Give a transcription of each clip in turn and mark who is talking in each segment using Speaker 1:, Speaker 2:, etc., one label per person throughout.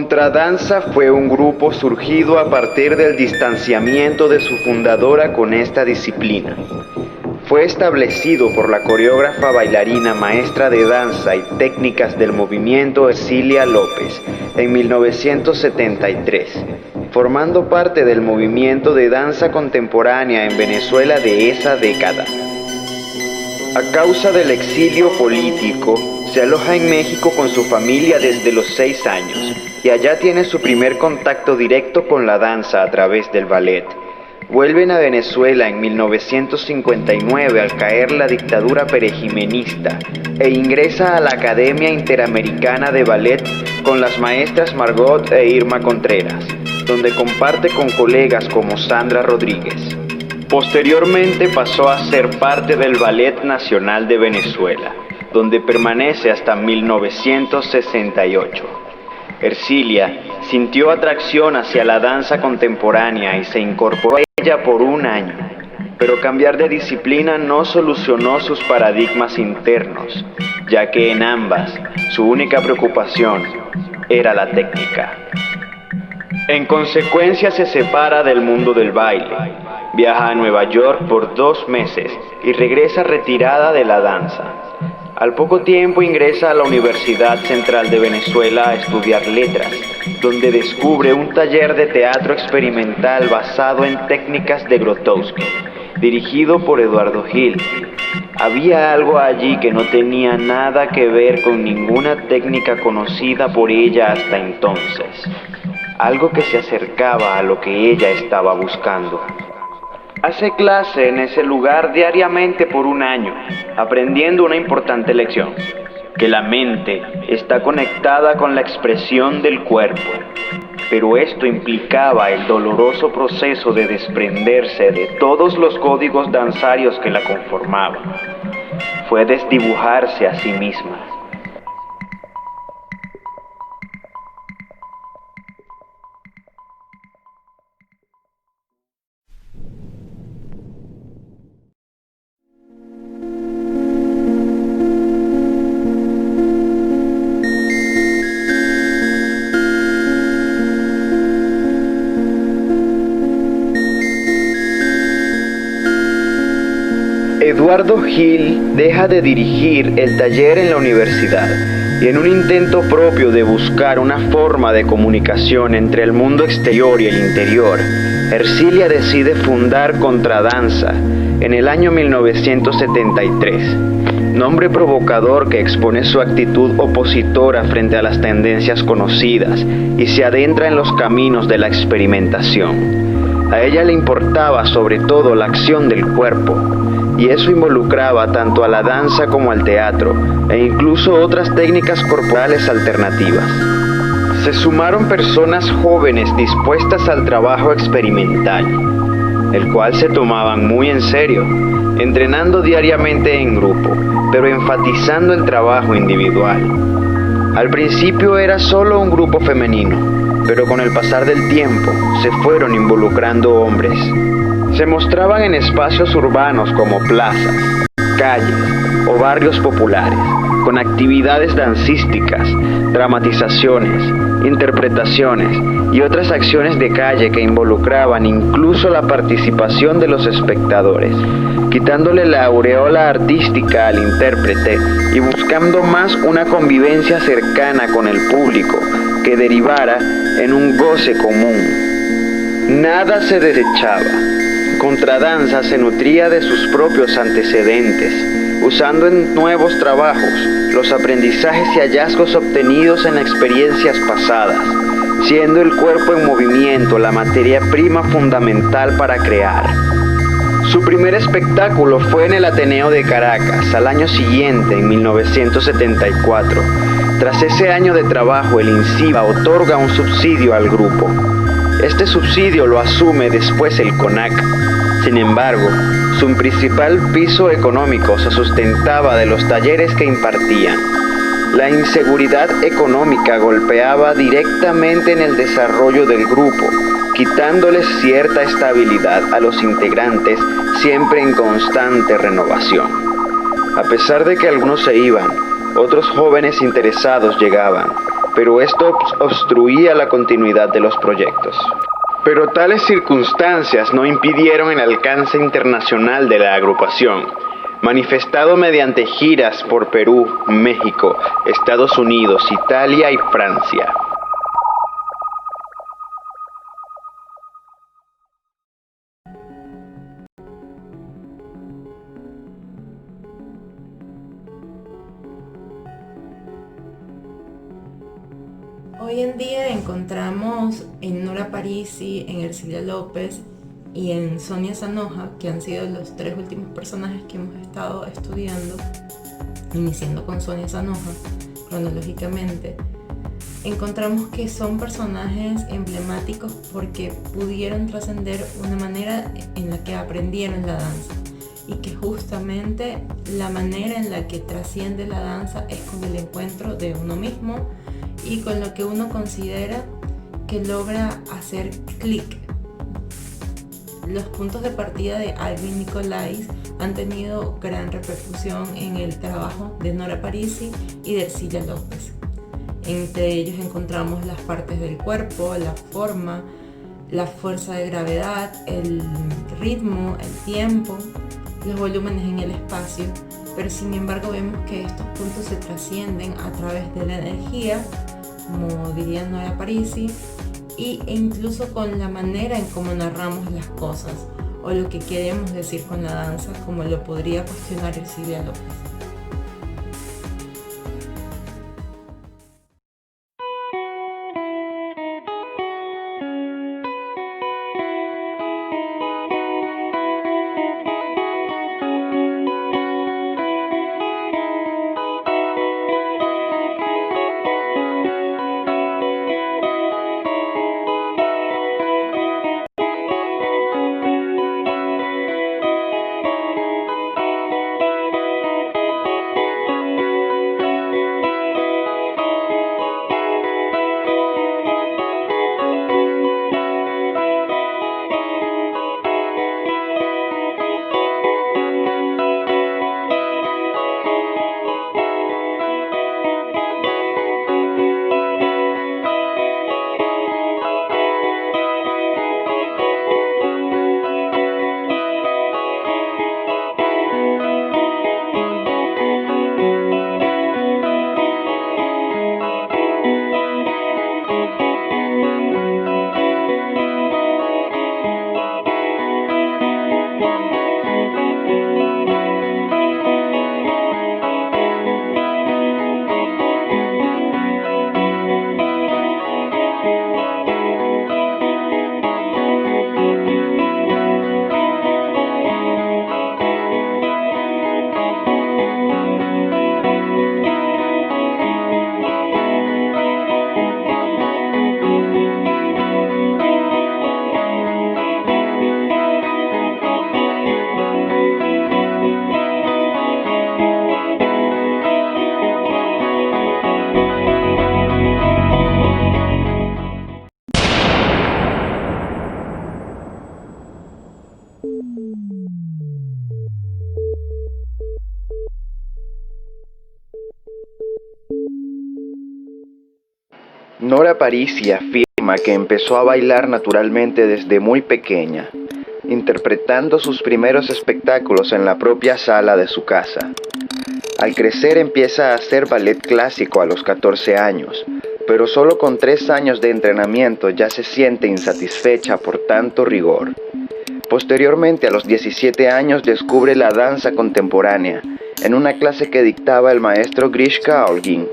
Speaker 1: Contradanza fue un grupo surgido a partir del distanciamiento de su fundadora con esta disciplina. Fue establecido por la coreógrafa, bailarina, maestra de danza y técnicas del movimiento Ercilia López en 1973, formando parte del movimiento de danza contemporánea en Venezuela de esa década. A causa del exilio político, se aloja en México con su familia desde los 6 años y allá tiene su primer contacto directo con la danza a través del ballet. Vuelven a Venezuela en 1959 al caer la dictadura perejimenista e ingresa a la Academia Interamericana de Ballet con las maestras Margot e Irma Contreras, donde comparte con colegas como Sandra Rodríguez. Posteriormente pasó a ser parte del Ballet Nacional de Venezuela, donde permanece hasta 1968. Ercilia sintió atracción hacia la danza contemporánea y se incorporó a ella por 1 año, pero cambiar de disciplina no solucionó sus paradigmas internos, ya que en ambas su única preocupación era la técnica. En consecuencia se separa del mundo del baile, viaja a Nueva York por 2 meses y regresa retirada de la danza. Al poco tiempo ingresa a la Universidad Central de Venezuela a estudiar letras, donde descubre un taller de teatro experimental basado en técnicas de Grotowski, dirigido por Eduardo Gil. Había algo allí que no tenía nada que ver con ninguna técnica conocida por ella hasta entonces, algo que se acercaba a lo que ella estaba buscando. Hace clase en ese lugar diariamente por 1 año, aprendiendo una importante lección, que la mente está conectada con la expresión del cuerpo, pero esto implicaba el doloroso proceso de desprenderse de todos los códigos danzarios que la conformaban. Fue desdibujarse a sí misma. Eduardo Gil deja de dirigir el taller en la universidad y en un intento propio de buscar una forma de comunicación entre el mundo exterior y el interior, Ercilia decide fundar Contradanza en el año 1973, nombre provocador que expone su actitud opositora frente a las tendencias conocidas y se adentra en los caminos de la experimentación. A ella le importaba sobre todo la acción del cuerpo, y eso involucraba tanto a la danza como al teatro, e incluso otras técnicas corporales alternativas. Se sumaron personas jóvenes dispuestas al trabajo experimental, el cual se tomaban muy en serio, entrenando diariamente en grupo, pero enfatizando el trabajo individual. Al principio era solo un grupo femenino, pero con el pasar del tiempo se fueron involucrando hombres. Se mostraban en espacios urbanos como plazas, calles o barrios populares, con actividades dancísticas, dramatizaciones, interpretaciones y otras acciones de calle que involucraban incluso la participación de los espectadores, quitándole la aureola artística al intérprete y buscando más una convivencia cercana con el público que derivara en un goce común. Nada se desechaba. Contradanza se nutría de sus propios antecedentes, usando en nuevos trabajos los aprendizajes y hallazgos obtenidos en experiencias pasadas, siendo el cuerpo en movimiento la materia prima fundamental para crear. Su primer espectáculo fue en el Ateneo de Caracas, al año siguiente, en 1974. Tras ese año de trabajo, el INCIBA otorga un subsidio al grupo. Este subsidio lo asume después el CONAC. Sin embargo, su principal piso económico se sustentaba de los talleres que impartían. La inseguridad económica golpeaba directamente en el desarrollo del grupo, quitándoles cierta estabilidad a los integrantes, siempre en constante renovación. A pesar de que algunos se iban, otros jóvenes interesados llegaban, pero esto obstruía la continuidad de los proyectos. Pero tales circunstancias no impidieron el alcance internacional de la agrupación, manifestado mediante giras por Perú, México, Estados Unidos, Italia y Francia.
Speaker 2: Hoy en día encontramos en Nora Parisi, en Ercilia López y en Sonia Sanoja, que han sido los tres últimos personajes que hemos estado estudiando, iniciando con Sonia Sanoja cronológicamente. Encontramos que son personajes emblemáticos porque pudieron trascender una manera en la que aprendieron la danza, y que justamente la manera en la que trasciende la danza es con el encuentro de uno mismo y con lo que uno considera que logra hacer clic. Los puntos de partida de Alvin Nicolais han tenido gran repercusión en el trabajo de Nora Parisi y de Ercilia López. Entre ellos encontramos las partes del cuerpo, la forma, la fuerza de gravedad, el ritmo, el tiempo, los volúmenes en el espacio, pero sin embargo vemos que estos puntos se trascienden a través de la energía, como diría Nora Parisi, e incluso con la manera en cómo narramos las cosas o lo que queremos decir con la danza, como lo podría cuestionar Ercilia López.
Speaker 1: Nora Parisi afirma que empezó a bailar naturalmente desde muy pequeña, interpretando sus primeros espectáculos en la propia sala de su casa. Al crecer empieza a hacer ballet clásico a los 14 años, pero solo con 3 años de entrenamiento ya se siente insatisfecha por tanto rigor. Posteriormente, a los 17 años, descubre la danza contemporánea en una clase que dictaba el maestro Grishka Olgin,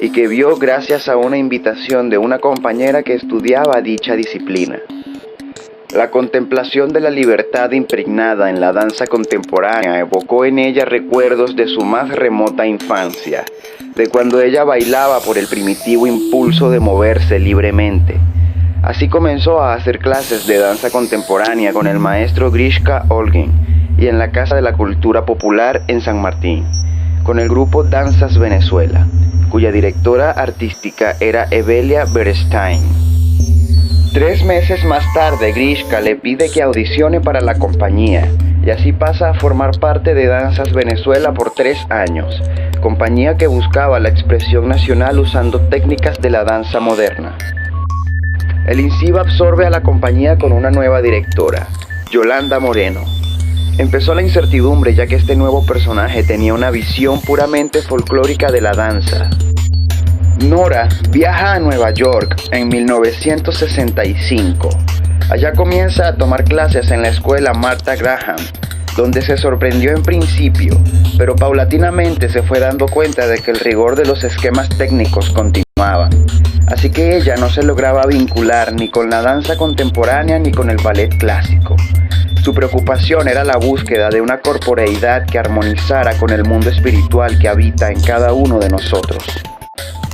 Speaker 1: y que vio gracias a una invitación de una compañera que estudiaba dicha disciplina. La contemplación de la libertad impregnada en la danza contemporánea evocó en ella recuerdos de su más remota infancia, de cuando ella bailaba por el primitivo impulso de moverse libremente. Así comenzó a hacer clases de danza contemporánea con el maestro Grishka Olgin y en la Casa de la Cultura Popular en San Martín, con el grupo Danzas Venezuela, cuya directora artística era Evelia Berestein. 3 meses más tarde, Grishka le pide que audicione para la compañía, y así pasa a formar parte de Danzas Venezuela por 3 años, compañía que buscaba la expresión nacional usando técnicas de la danza moderna. El INSIVA absorbe a la compañía con una nueva directora, Yolanda Moreno. Empezó la incertidumbre ya que este nuevo personaje tenía una visión puramente folclórica de la danza. Nora viaja a Nueva York en 1965. Allá comienza a tomar clases en la escuela Martha Graham, donde se sorprendió en principio, pero paulatinamente se fue dando cuenta de que el rigor de los esquemas técnicos continuaban. Así que ella no se lograba vincular ni con la danza contemporánea ni con el ballet clásico. Su preocupación era la búsqueda de una corporeidad que armonizara con el mundo espiritual que habita en cada uno de nosotros.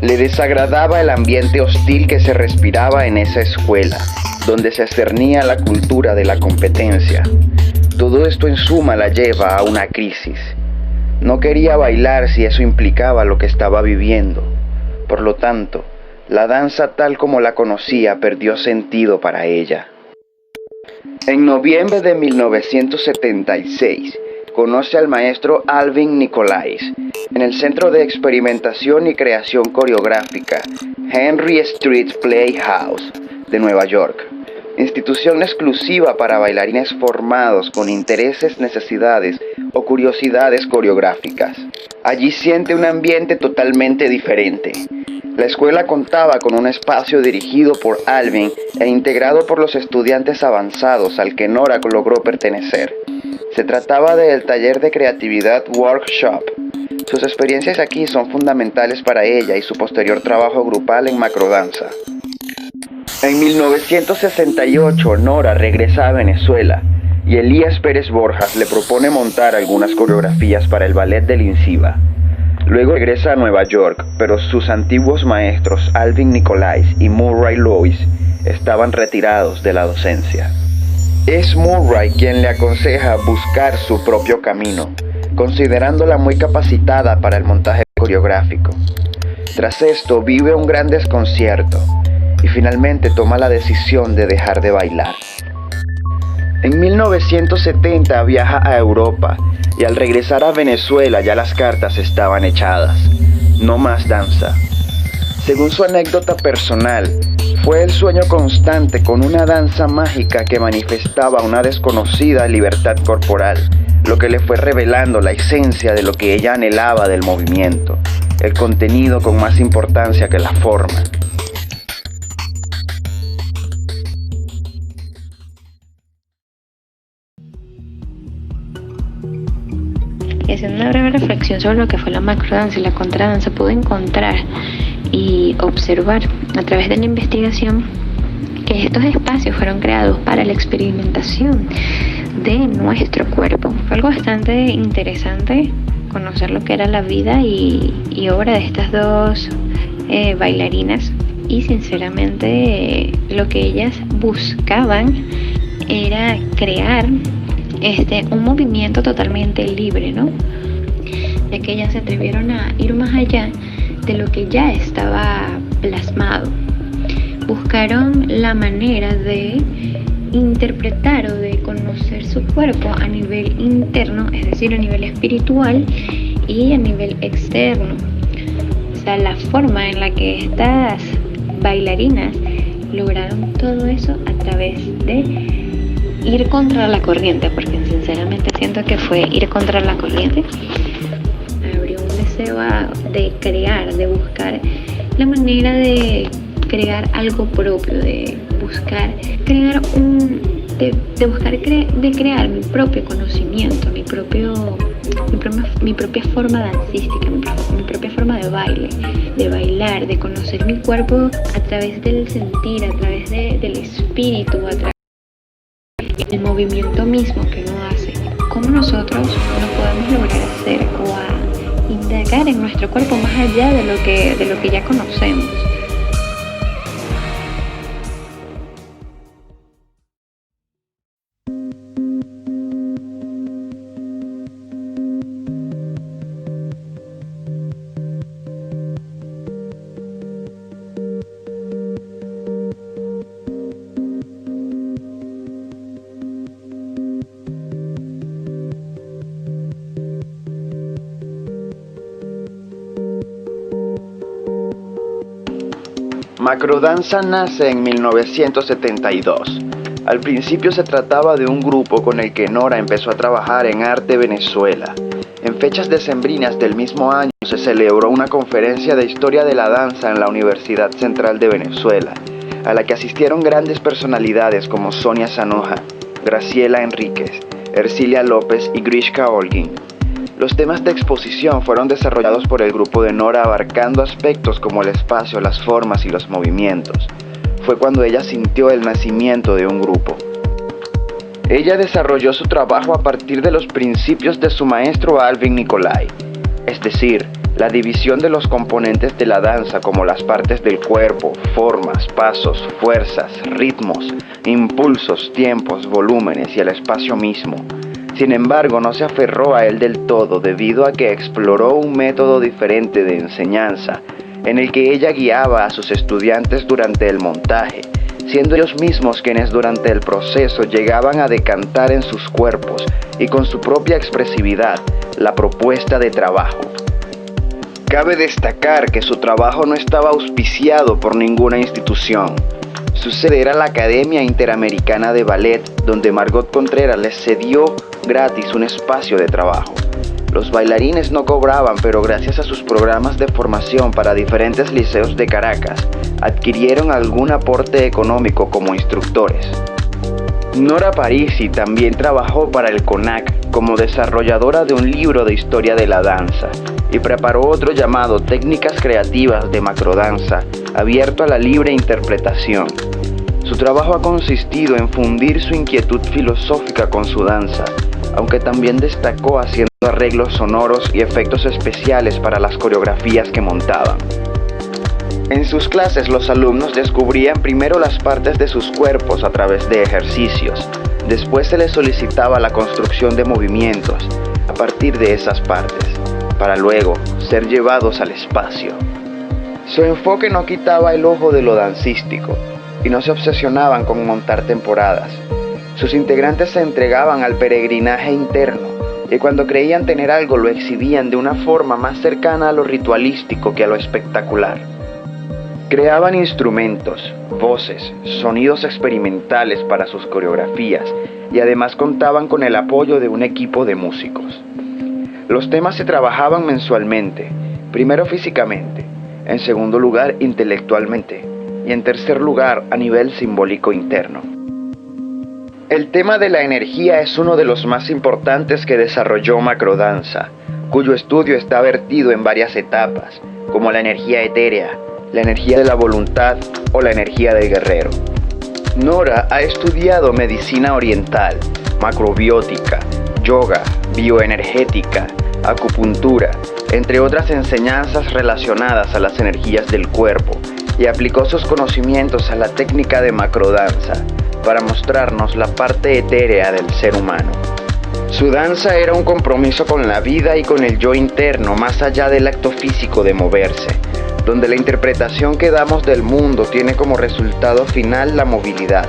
Speaker 1: Le desagradaba el ambiente hostil que se respiraba en esa escuela, donde se cernía la cultura de la competencia. Todo esto en suma la lleva a una crisis. No quería bailar si eso implicaba lo que estaba viviendo. Por lo tanto, la danza tal como la conocía perdió sentido para ella. En noviembre de 1976, conoce al maestro Alvin Nicolais en el Centro de Experimentación y Creación Coreográfica Henry Street Playhouse de Nueva York, institución exclusiva para bailarines formados con intereses, necesidades o curiosidades coreográficas. Allí siente un ambiente totalmente diferente. La escuela contaba con un espacio dirigido por Alvin e integrado por los estudiantes avanzados al que Nora logró pertenecer. Se trataba del taller de creatividad Workshop. Sus experiencias aquí son fundamentales para ella y su posterior trabajo grupal en macrodanza. En 1968, Nora regresa a Venezuela y Elías Pérez Borjas le propone montar algunas coreografías para el ballet del INSIVA. Luego regresa a Nueva York, pero sus antiguos maestros Alvin Nicolais y Murray Lewis estaban retirados de la docencia. Es Murray quien le aconseja buscar su propio camino, considerándola muy capacitada para el montaje coreográfico. Tras esto vive un gran desconcierto y finalmente toma la decisión de dejar de bailar. En 1970 viaja a Europa y al regresar a Venezuela ya las cartas estaban echadas. No más danza. Según su anécdota personal, fue el sueño constante con una danza mágica que manifestaba una desconocida libertad corporal, lo que le fue revelando la esencia de lo que ella anhelaba del movimiento, el contenido con más importancia que la forma.
Speaker 3: Y haciendo una breve reflexión sobre lo que fue la macrodanza y la contradanza, pude encontrar y observar a través de la investigación que estos espacios fueron creados para la experimentación de nuestro cuerpo. Fue algo bastante interesante conocer lo que era la vida y obra de estas dos bailarinas, y sinceramente lo que ellas buscaban era crear un movimiento totalmente libre, ¿no? Ya que ellas se atrevieron a ir más allá de lo que ya estaba plasmado. Buscaron la manera de interpretar o de conocer su cuerpo a nivel interno, es decir, a nivel espiritual, y a nivel externo. O sea, la forma en la que estas bailarinas lograron todo eso a través de ir contra la corriente, porque sinceramente siento que fue ir contra la corriente. Abrió un deseo de crear, de buscar la manera de crear algo propio, de buscar crear de crear mi propio conocimiento, mi propia forma dancística, mi propia forma de baile, de bailar, de conocer mi cuerpo a través del sentir, a través del espíritu, a través del movimiento mismo que uno hace. ¿Cómo nosotros no podemos lograr hacer o a indagar en nuestro cuerpo más allá de lo que ya conocemos?
Speaker 1: Macrodanza nace en 1972. Al principio se trataba de un grupo con el que Nora empezó a trabajar en Arte Venezuela. En fechas decembrinas del mismo año se celebró una conferencia de historia de la danza en la Universidad Central de Venezuela, a la que asistieron grandes personalidades como Sonia Sanoja, Graciela Enríquez, Ercilia López y Grishka Olguín. Los temas de exposición fueron desarrollados por el grupo de Nora abarcando aspectos como el espacio, las formas y los movimientos. Fue cuando ella sintió el nacimiento de un grupo. Ella desarrolló su trabajo a partir de los principios de su maestro Alvin Nicolai, es decir, la división de los componentes de la danza como las partes del cuerpo, formas, pasos, fuerzas, ritmos, impulsos, tiempos, volúmenes y el espacio mismo. Sin embargo, no se aferró a él del todo debido a que exploró un método diferente de enseñanza en el que ella guiaba a sus estudiantes durante el montaje, siendo ellos mismos quienes durante el proceso llegaban a decantar en sus cuerpos y con su propia expresividad la propuesta de trabajo. Cabe destacar que su trabajo no estaba auspiciado por ninguna institución. Su sede era la Academia Interamericana de Ballet, donde Margot Contreras les cedió gratis un espacio de trabajo. Los bailarines no cobraban, pero gracias a sus programas de formación para diferentes liceos de Caracas, adquirieron algún aporte económico como instructores. Nora Parisi también trabajó para el CONAC como desarrolladora de un libro de historia de la danza y preparó otro llamado Técnicas Creativas de Macrodanza, abierto a la libre interpretación. Su trabajo ha consistido en fundir su inquietud filosófica con su danza, aunque también destacó haciendo arreglos sonoros y efectos especiales para las coreografías que montaban. En sus clases los alumnos descubrían primero las partes de sus cuerpos a través de ejercicios. Después se les solicitaba la construcción de movimientos a partir de esas partes, para luego ser llevados al espacio. Su enfoque no quitaba el ojo de lo dancístico y no se obsesionaban con montar temporadas. Sus integrantes se entregaban al peregrinaje interno y cuando creían tener algo lo exhibían de una forma más cercana a lo ritualístico que a lo espectacular. Creaban instrumentos, voces, sonidos experimentales para sus coreografías y además contaban con el apoyo de un equipo de músicos. Los temas se trabajaban mensualmente, primero físicamente, en segundo lugar intelectualmente y en tercer lugar a nivel simbólico interno. El tema de la energía es uno de los más importantes que desarrolló Macrodanza, cuyo estudio está vertido en varias etapas, como la energía etérea, la energía de la voluntad o la energía del guerrero. Nora ha estudiado medicina oriental, macrobiótica, yoga, bioenergética, acupuntura, entre otras enseñanzas relacionadas a las energías del cuerpo, y aplicó sus conocimientos a la técnica de macrodanza para mostrarnos la parte etérea del ser humano. Su danza era un compromiso con la vida y con el yo interno más allá del acto físico de moverse, donde la interpretación que damos del mundo tiene como resultado final la movilidad.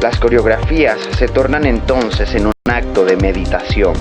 Speaker 1: Las coreografías se tornan entonces en un acto de meditación.